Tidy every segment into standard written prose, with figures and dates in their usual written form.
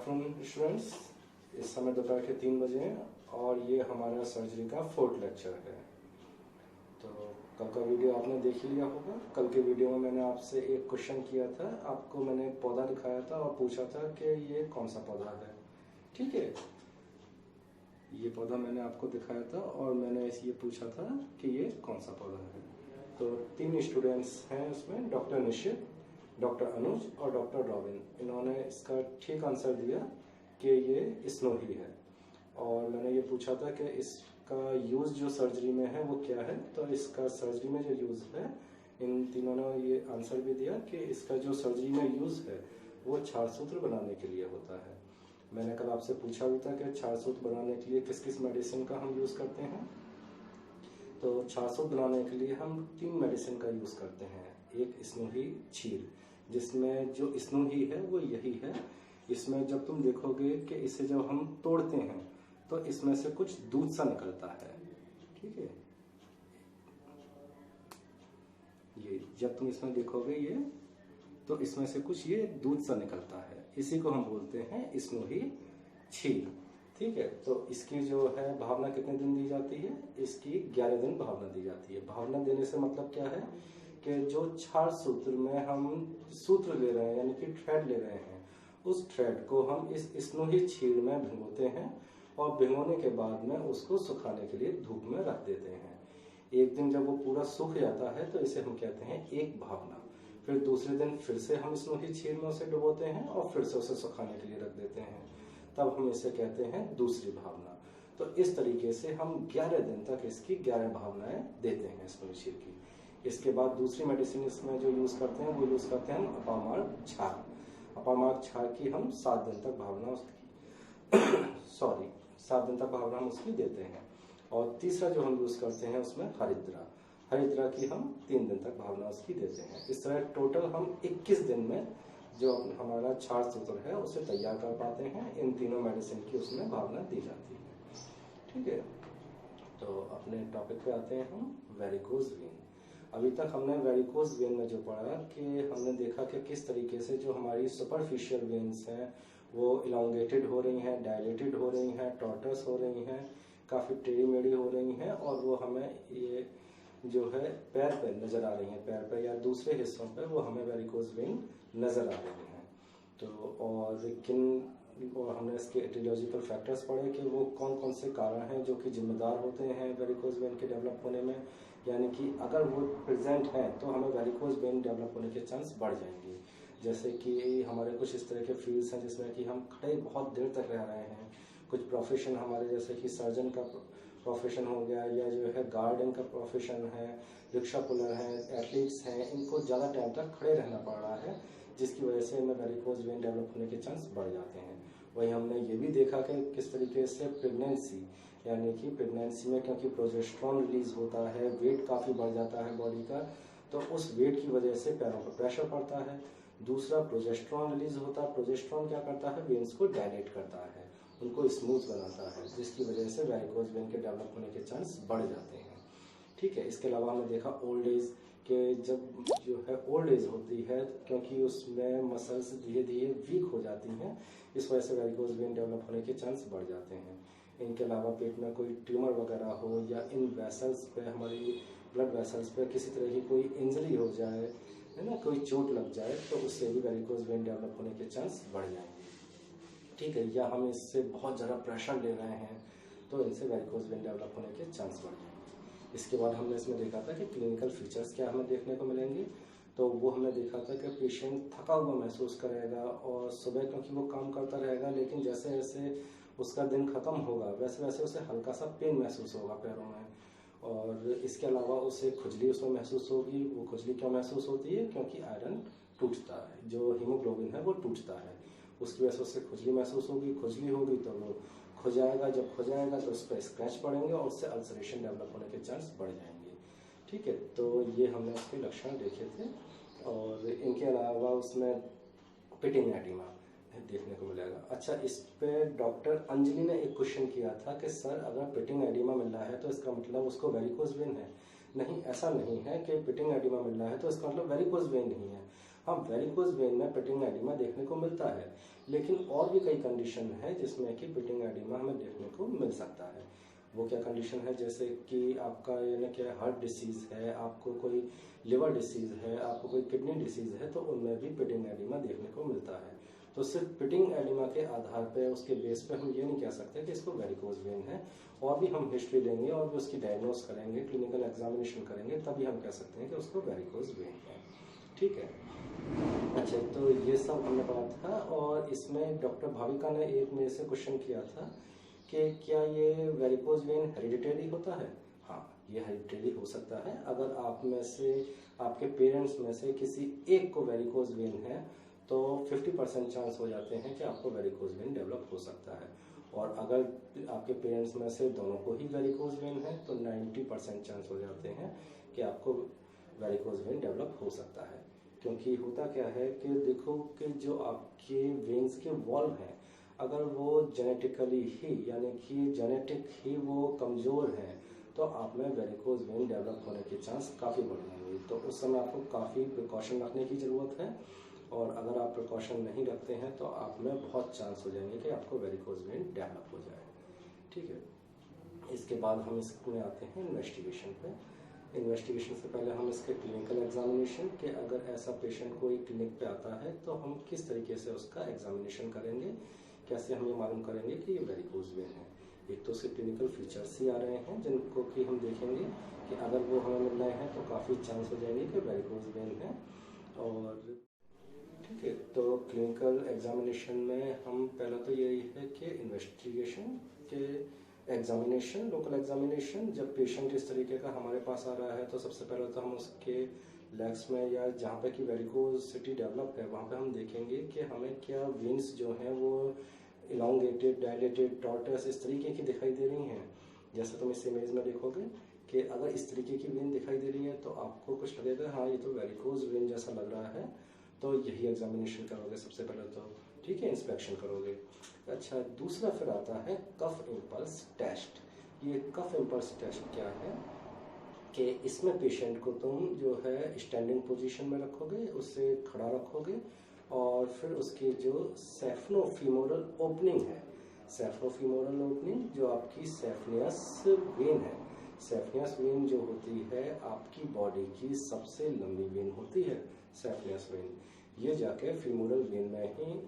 Afternoon students. इस समय दोपहर के 3 बजे हैं और ये हमारा सर्जरी का 4th लेक्चर है। तो कल का वीडियो आपने देख ही लिया होगा। कल के वीडियो में मैंने आपसे एक क्वेश्चन किया था, आपको मैंने पौधा दिखाया था और पूछा था कि ये कौन सा पौधा है। ठीक है, ये पौधा मैंने आपको दिखाया था और मैंने ये पूछा था कि ये कौन सा पौधा है। तो 3 स्टूडेंट्स हैं उसमें, डॉक्टर निशित, डॉक्टर अनुज और डॉक्टर रॉबिन। इन्होंने इसका ठीक आंसर दिया कि ये स्नोही है। और मैंने ये पूछा था कि इसका यूज़ जो सर्जरी में है वो क्या है। तो इसका सर्जरी में जो यूज़ है, इन तीनों ने ये आंसर भी दिया कि इसका जो सर्जरी में यूज़ है वो क्षार सूत्र बनाने के लिए होता है। मैंने कल आपसे पूछा भी था कि क्षार सूत्र बनाने के लिए किस किस मेडिसिन का हम यूज़ करते हैं। तो क्षार सूत्र बनाने के लिए हम 3 मेडिसिन का यूज़ करते हैं। एक स्नोही क्षीर, जिसमें जो स्नोही है वो यही है। इसमें जब तुम देखोगे कि इसे जब हम तोड़ते हैं तो इसमें से कुछ दूध सा निकलता है। ठीक है, ये जब तुम इसमें देखोगे ये, तो इसमें से कुछ ये दूध सा निकलता है। इसी को हम बोलते हैं स्नोही क्षीर। ठीक है, तो इसकी जो है भावना कितने दिन दी जाती है? इसकी 11 दिन भावना दी जाती है। भावना देने से मतलब क्या है कि जो क्षार सूत्र में हम सूत्र ले रहे हैं, यानी कि थ्रेड ले रहे हैं, उस थ्रेड को हम इस स्नोही क्षीर में भिगोते हैं और भिगोने के बाद में उसको सुखाने के लिए धूप में रख देते हैं। एक दिन जब वो पूरा सूख जाता है तो इसे हम कहते हैं एक भावना। फिर दूसरे दिन फिर से हम स्नोही क्षीर में उसे डुबोते हैं और फिर से उसे सुखाने के लिए रख देते हैं, तब हम इसे कहते हैं दूसरी भावना। तो इस तरीके से हम 11 दिन तक इसकी 11 भावनाएं देते हैं स्नोही क्षीर की। इसके बाद दूसरी मेडिसिन इसमें जो यूज करते हैं वो यूज करते हैं हम अपामार्ग क्षार। अपामार्ग क्षार की हम 7 दिन तक भावना उसकी 7 दिन तक भावना हम उसकी देते हैं। और तीसरा जो हम यूज करते हैं उसमें हरिद्रा। हरिद्रा की हम 3 दिन तक भावना उसकी देते हैं। इस तरह टोटल हम 21 दिन में जो हमारा क्षार सूत्र है उसे तैयार कर पाते हैं। इन तीनों मेडिसिन की उसमें भावना दी जाती है। ठीक है, तो अपने टॉपिक पे आते हैं हम, वेरिकोज वेन। अभी तक हमने वेरिकोज वेन में जो पढ़ा कि हमने देखा कि किस तरीके से जो हमारी सुपरफिशियल वेन्स हैं वो इलांगेटेड हो रही हैं, डायलेटेड हो रही हैं, टॉर्टस हो रही हैं, काफ़ी टेढ़ी मेढ़ी हो रही हैं, और वो हमें ये जो है पैर पे नज़र आ रही हैं, पैर पे या दूसरे हिस्सों पे वो हमें वेरिकोज वेन नज़र आ रही हैं। तो और हमने इसके एटियोलॉजिकल फैक्टर्स पढ़े कि वो कौन कौन से कारण हैं जो कि जिम्मेदार होते हैं वेरिकोज वेन के डेवलप होने में। यानी कि अगर वो प्रेजेंट हैं तो हमें वेरिकोज वेन डेवलप होने के चांस बढ़ जाएंगे। जैसे कि हमारे कुछ इस तरह के फील्ड्स हैं जिसमें कि हम खड़े बहुत देर तक रह रहे हैं। कुछ प्रोफेशन हमारे जैसे कि सर्जन का प्रोफेशन हो गया, या जो है गार्डन का प्रोफेशन है, रिक्शा पुलर हैं, एथलीट्स हैं, इनको ज़्यादा टाइम तक खड़े रहना पड़ रहा है, जिसकी वजह से हमें वेरिकोज वेन डेवलप होने के चांस बढ़ जाते हैं। वहीं हमने ये भी देखा कि किस तरीके से प्रेगनेंसी, यानी कि प्रेगनेंसी में क्योंकि प्रोजेस्टेरॉन रिलीज होता है, वेट काफ़ी बढ़ जाता है बॉडी का, तो उस वेट की वजह से पैरों पर प्रेशर पड़ता है। दूसरा, प्रोजेस्टेरॉन रिलीज होता है। प्रोजेस्टेरॉन क्या करता है? वेन्स को डायलेट करता है, उनको स्मूथ बनाता है, जिसकी वजह से वेरिकोज वेन के डेवलप होने के चांस बढ़ जाते हैं। ठीक है, इसके अलावा हमने देखा ओल्ड एज के, जब जो है ओल्ड एज होती है क्योंकि उसमें मसल्स धीरे धीरे वीक हो जाती हैं, इस वजह से वेरिकोज वेन डेवलप होने के चांस बढ़ जाते हैं। इनके अलावा पेट में कोई ट्यूमर वगैरह हो, या इन वेसल्स पे, हमारी ब्लड वेसल्स पे किसी तरह की कोई इंजरी हो जाए, है ना, कोई चोट लग जाए, तो उससे भी वेरिकोज वेन डेवलप होने के चांस बढ़ जाएंगे। ठीक है, या हम इससे बहुत ज़्यादा प्रेशर ले रहे हैं तो इनसे वेरिकोज वेन डेवलप होने के चांस बढ़ जाएंगे। इसके बाद हमने इसमें देखा था कि क्लिनिकल फीचर्स क्या हमें देखने को मिलेंगे। तो वो हमने देखा था कि पेशेंट थका हुआ महसूस करेगा, और सुबह क्योंकि वो काम करता रहेगा, लेकिन जैसे जैसे उसका दिन खत्म होगा वैसे वैसे उसे हल्का सा पेन महसूस होगा पैरों में। और इसके अलावा उसे खुजली उसमें महसूस होगी। वो खुजली क्यों महसूस होती है? क्योंकि आयरन टूटता है, जो हीमोग्लोबिन है वो टूटता है, उसकी वजह से उससे खुजली महसूस होगी। खुजली होगी तो वो खुजाएगा, जब खुजाएगा तो उस पर स्क्रैच पड़ेंगे और उससे अल्सरेशन डेवलप होने के चांस बढ़ जाएंगे। ठीक है, तो ये हमने उसके लक्षण देखे थे। और इनके अलावा उसमें पिटिंग एडिमा देखने को मिलेगा। अच्छा, इस पे डॉक्टर अंजलि ने एक क्वेश्चन किया था कि सर अगर पिटिंग एडिमा मिल रहा है तो इसका मतलब उसको वेरिकोज वेन है। नहीं, ऐसा नहीं है कि पिटिंग एडिमा मिल रहा है तो इसका मतलब वेरिकोज वेन नहीं है। हाँ, वेरिकोज वेन में पिटिंग एडिमा देखने को मिलता है, लेकिन और भी कई कंडीशन है जिसमें कि पिटिंग एडिमा हमें देखने को मिल सकता है। वो क्या कंडीशन है, जैसे कि आपका यानी क्या हार्ट डिसीज है, आपको कोई लिवर डिसीज है, आपको कोई किडनी डिसीज है, तो उनमें भी पिटिंग एडिमा देखने को मिलता है। तो सिर्फ पिटिंग एडिमा के आधार पे, उसके बेस पे हम ये नहीं कह सकते कि इसको वेरिकोज वेन है। और भी हम हिस्ट्री लेंगे और भी उसकी डायग्नोस करेंगे, क्लिनिकल एग्जामिनेशन करेंगे, तभी हम कह सकते हैं कि उसको वेरिकोज वेन है। ठीक है, अच्छा, तो ये सब हमने पढ़ा था। और इसमें डॉक्टर भाविका ने एक मेरे से क्वेश्चन किया था कि क्या ये वेरिकोज वेन हेरिडिटरी होता है। हाँ, ये हेरिडिटरी हो सकता है। अगर आप में से, आपके पेरेंट्स में से किसी एक को वेरिकोज वेन है तो 50% चांस हो जाते हैं कि आपको वेरिकोज वेन डेवलप हो सकता है। और अगर आपके पेरेंट्स में से दोनों को ही वेरिकोज वेन है तो 90% चांस हो जाते हैं कि आपको वेरिकोज वेन डेवलप हो सकता है। क्योंकि होता क्या है कि देखो कि जो आपके वेन्स के वॉल्व हैं, अगर वो जेनेटिकली ही यानी कि जेनेटिक ही वो कमज़ोर हैं तो आप में वेरिकोज वेन डेवलप होने के चांस काफ़ी बढ़ जाएंगे। तो उस समय आपको काफ़ी प्रिकॉशन रखने की ज़रूरत है। और अगर आप प्रिकॉशन नहीं रखते हैं तो आप में बहुत चांस हो जाएंगे कि आपको वेरिकोज वेन डेवलप हो जाए। ठीक है, इसके बाद हम इसमें आते हैं इन्वेस्टिगेशन पे। इन्वेस्टिगेशन से पहले हम इसके क्लिनिकल एग्जामिनेशन के, अगर ऐसा पेशेंट कोई क्लिनिक पे आता है तो हम किस तरीके से उसका एग्जामिनेशन करेंगे, कैसे हम ये मालूम करेंगे कि ये वेरिकोज वेन है। एक तो उसके क्लिनिकल फीचर्स ही आ रहे हैं जिनको कि हम देखेंगे कि अगर वो हमें मिल रहे हैं तो काफ़ी चांस हो जाएंगे कि वेरिकोज वेन है। और ठीक है, तो क्लिनिकल एग्जामिनेशन में हम पहला तो यही है कि इन्वेस्टिगेशन के एग्जामिनेशन, लोकल एग्जामिनेशन। जब पेशेंट इस तरीके का हमारे पास आ रहा है तो सबसे पहले तो हम उसके लेग्स में या जहाँ पे कि वेरिकोसिटी डेवलप है वहाँ पे हम देखेंगे कि हमें क्या वेन्स जो हैं वो इलांगेटेड, डायलेटेड, टॉर्टस इस तरीके की दिखाई दे रही हैं। जैसे तुम इस इमेज में देखोगे कि अगर इस तरीके की वेन दिखाई दे रही है तो आपको कुछ लगेगा हाँ ये तो वेरिकोज वेन जैसा लग रहा है, तो यही एग्जामिनेशन करोगे सबसे पहले तो। ठीक है, इंस्पेक्शन करोगे। अच्छा, दूसरा फिर आता है कफ इम्पल्स टेस्ट। ये कफ इम्पल्स टेस्ट क्या है कि इसमें पेशेंट को तुम जो है स्टैंडिंग पोजीशन में रखोगे, उससे खड़ा रखोगे और फिर उसकी जो सेफनोफीमोरल ओपनिंग है, सेफनोफीमोरल ओपनिंग जो आपकी सेफनियस वेन है, सेफनियस वेन जो होती है आपकी बॉडी की सबसे लंबी वेन होती है सेफनियस वेन। ये जाके फीमोरल वेन में ही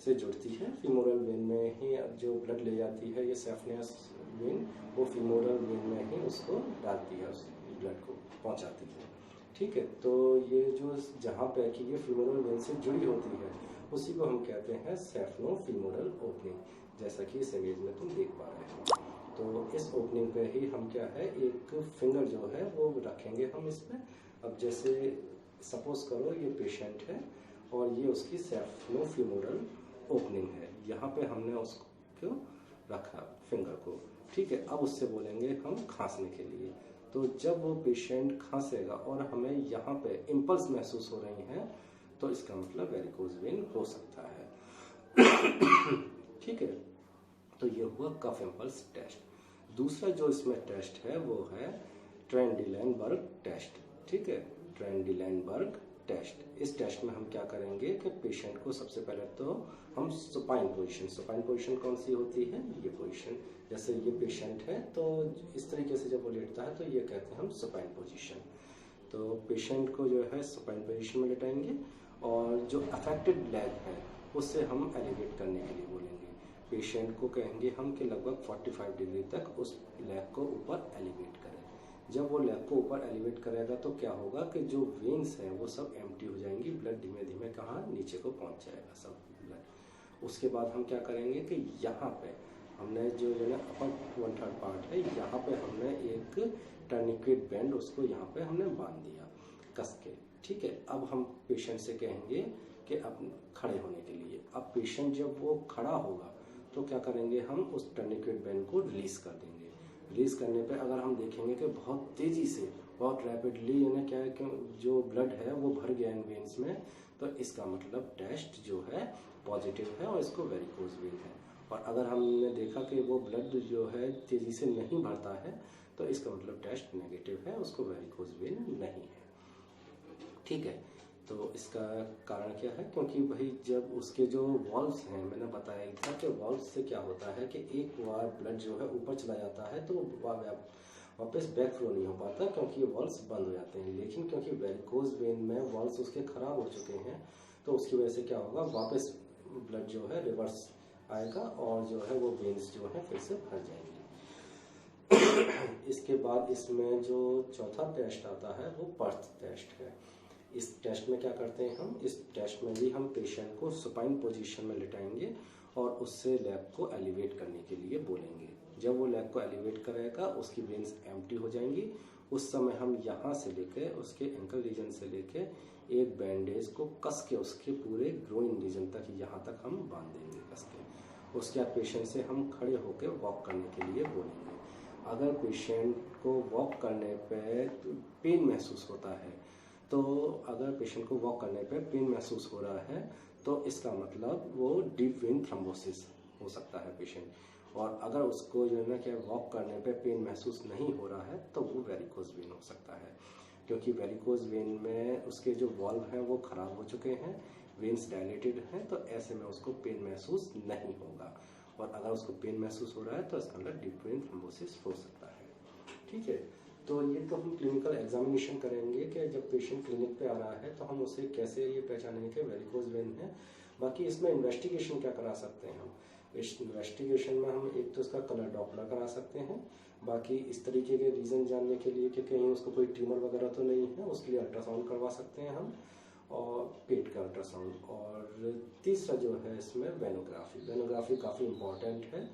से जुड़ती है, फीमोरल वेन में ही जो ब्लड ले जाती है ये सेफनियस वेन, वो फीमोरल वेन में ही उसको डालती है, उस ब्लड को पहुंचाती है। ठीक है, तो ये जो जहाँ पे कि ये फीमोरल वेन से जुड़ी होती है उसी को हम कहते हैं सेफनोफीमोरल ओपनिंग, जैसा कि इस इमेज में तुम देख पा रहे हो। तो इस ओपनिंग पे ही हम क्या है एक फिंगर जो है वो रखेंगे हम इसमें। अब जैसे सपोज करो ये पेशेंट है और ये उसकी सेफनोफीमोरल ओपनिंग है, यहाँ पे हमने उसको रखा फिंगर को। ठीक है, अब उससे बोलेंगे हम खांसने के लिए। तो जब वो पेशेंट खांसेगा और हमें यहाँ पे इम्पल्स महसूस हो रही हैं तो इसका मतलब वेरिकोज वेन हो सकता है। ठीक है, तो ये हुआ कफ इम्पल्स टेस्ट। दूसरा जो इसमें टेस्ट है वो है ट्रेंडिलेनबर्ग टेस्ट। ठीक है, ट्रेंडिलेनबर्ग टेस्ट। इस टेस्ट में हम क्या करेंगे कि पेशेंट को सबसे पहले तो हम सुपाइन पोजीशन, सुपाइन पोजीशन कौन सी होती है, ये पोजीशन। जैसे ये पेशेंट है तो इस तरीके से जब वो लेटता है तो ये कहते हैं हम सुपाइन पोजीशन। तो पेशेंट को जो है सुपाइन पोजीशन में लेटाएंगे और जो अफेक्टेड लेग है उससे हम एलिवेट करने के लिए बोलेंगे। पेशेंट को कहेंगे हम कि लगभग 45 डिग्री तक उस लेग को ऊपर एलिवेट करें। जब वो लेग को ऊपर एलिवेट करेगा तो क्या होगा कि जो वेन्स हैं वो सब एम्प्टी हो जाएंगी, ब्लड धीमे धीमे कहाँ नीचे को पहुंच जाएगा सब ब्लड। उसके बाद हम क्या करेंगे कि यहाँ पे हमने जो है ना अपर 1/3 पार्ट है, यहाँ पे हमने एक टर्निकेट बैंड उसको यहाँ पे हमने बांध दिया कस के। ठीक है, अब हम पेशेंट से कहेंगे कि अब खड़े होने के लिए। अब पेशेंट जब वो खड़ा होगा तो क्या करेंगे, हम उस टर्निकेट बैंड को रिलीज कर देंगे। रिलीज करने पे अगर हम देखेंगे कि बहुत तेजी से, बहुत रैपिडली यानी क्या है कि जो ब्लड है वो भर गया इन वेन्स में, तो इसका मतलब टेस्ट जो है पॉजिटिव है और इसको वेरिकोज वेन है। और अगर हमने देखा कि वो ब्लड जो है तेजी से नहीं भरता है तो इसका मतलब टेस्ट नेगेटिव है, उसको वेरिकोज वेन नहीं है। ठीक है, तो इसका कारण क्या है, क्योंकि भाई जब उसके जो वॉल्व्स हैं, मैंने बताया ही था कि वॉल्व्स से क्या होता है कि एक बार ब्लड जो है ऊपर चला जाता है तो वापस बैक फ्लो नहीं हो पाता, क्योंकि ये वॉल्व्स बंद हो जाते हैं। लेकिन क्योंकि वेरिकोज वेन में वॉल्व्स उसके खराब हो चुके हैं, तो उसकी वजह से क्या होगा, वापस ब्लड जो है रिवर्स आएगा और जो है वो वेन्स जो है फिर से भर जाएंगे। इसके बाद इसमें जो चौथा टेस्ट आता है वो बर्थ टेस्ट है। इस टेस्ट में क्या करते हैं हम, इस टेस्ट में भी हम पेशेंट को सुपाइन पोजीशन में लिटाएंगे और उससे लेग को एलिवेट करने के लिए बोलेंगे। जब वो लेग को एलिवेट करेगा, उसकी वेन्स एम्प्टी हो जाएंगी। उस समय हम यहाँ से लेके उसके एंकल रीजन से लेके एक बैंडेज को कस के उसके पूरे ग्रोइन रीजन तक, यहाँ तक हम बांध देंगे कस के। उसके बाद पेशेंट से हम खड़े होकर वॉक करने के लिए बोलेंगे। अगर पेशेंट को वॉक करने पे पेन महसूस होता है, तो अगर पेशेंट को वॉक करने पे पेन महसूस हो रहा है तो इसका मतलब वो डीप वेन थ्रोम्बोसिस हो सकता है पेशेंट। और अगर उसको जो है ना कि वॉक करने पे पेन महसूस नहीं हो रहा है तो वो वेरिकोज वेन हो सकता है, क्योंकि वेरिकोज वेन में उसके जो वॉल्व हैं वो खराब हो चुके हैं, वेन्स डायलेटेड हैं, तो ऐसे में उसको पेन महसूस नहीं होगा। और अगर उसको पेन महसूस हो रहा है तो इसका मतलब डीप वेन थ्रोम्बोसिस हो सकता है। ठीक है, तो ये तो हम क्लिनिकल एग्जामिनेशन करेंगे कि जब पेशेंट क्लिनिक पे आ रहा है तो हम उसे कैसे ये पहचानेंगे कि वेरिकोज वेन है। बाकी इसमें इन्वेस्टिगेशन क्या करा सकते हैं हम, इस इन्वेस्टिगेशन में हम एक तो इसका कलर डॉपलर करा सकते हैं। बाकी इस तरीके के रीज़न जानने के लिए कि कहीं उसको कोई ट्यूमर वगैरह तो नहीं है, उसके लिए अल्ट्रासाउंड करवा सकते हैं हम, और पेट का अल्ट्रासाउंड। और तीसरा जो है इसमें वेनोग्राफी। वेनोग्राफी काफ़ी इम्पॉर्टेंट है।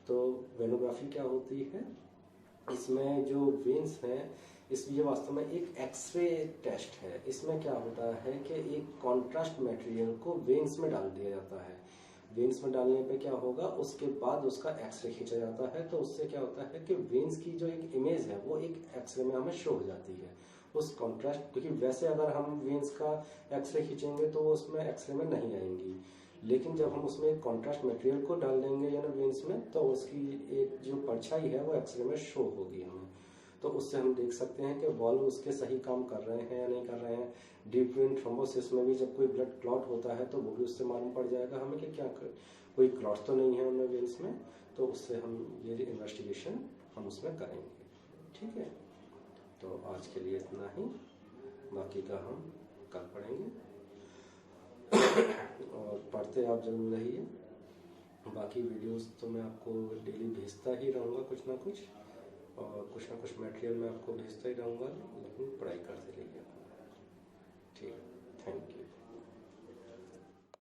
तो वेनोग्राफी क्या होती है, इसमें जो वेन्स हैं, ये वास्तव में एक एक्सरे टेस्ट है। इसमें क्या होता है कि एक कॉन्ट्रास्ट मटेरियल को वेन्स में डाल दिया जाता है। वेन्स में डालने पे क्या होगा, उसके बाद उसका एक्सरे खींचा जाता है, तो उससे क्या होता है कि वेन्स की जो एक इमेज है वो एक एक्सरे में हमें शो हो जाती है उस कॉन्ट्रास्ट। क्योंकि वैसे अगर हम वेन्स का एक्सरे खींचेंगे तो वो उसमें एक्सरे में नहीं आएंगी, लेकिन जब हम उसमें कॉन्ट्रास्ट मटेरियल को डाल देंगे या ना वेन्स में, तो उसकी एक जो परछाई है वो एक्सरे में शो होगी हमें। तो उससे हम देख सकते हैं कि वॉल्व उसके सही काम कर रहे हैं या नहीं कर रहे हैं। डीप वेन थ्रोम्बोसिस में भी जब कोई ब्लड क्लॉट होता है तो वो भी उससे मालूम पड़ जाएगा हमें कि क्या कोई क्लॉट तो नहीं है उनमें वेन्स में। तो उससे हम ये इन्वेस्टिगेशन हम उसमें करेंगे। ठीक है, तो आज के लिए इतना ही, बाकी का हम कल पढ़ेंगे। और पढ़ते आप जरूर रहिए। बाकी वीडियोस तो मैं आपको डेली भेजता ही रहूँगा कुछ ना कुछ, और कुछ ना कुछ मटेरियल मैं आपको भेजता ही रहूँगा, लेकिन पढ़ाई करते रहिए। ठीक, थैंक यू।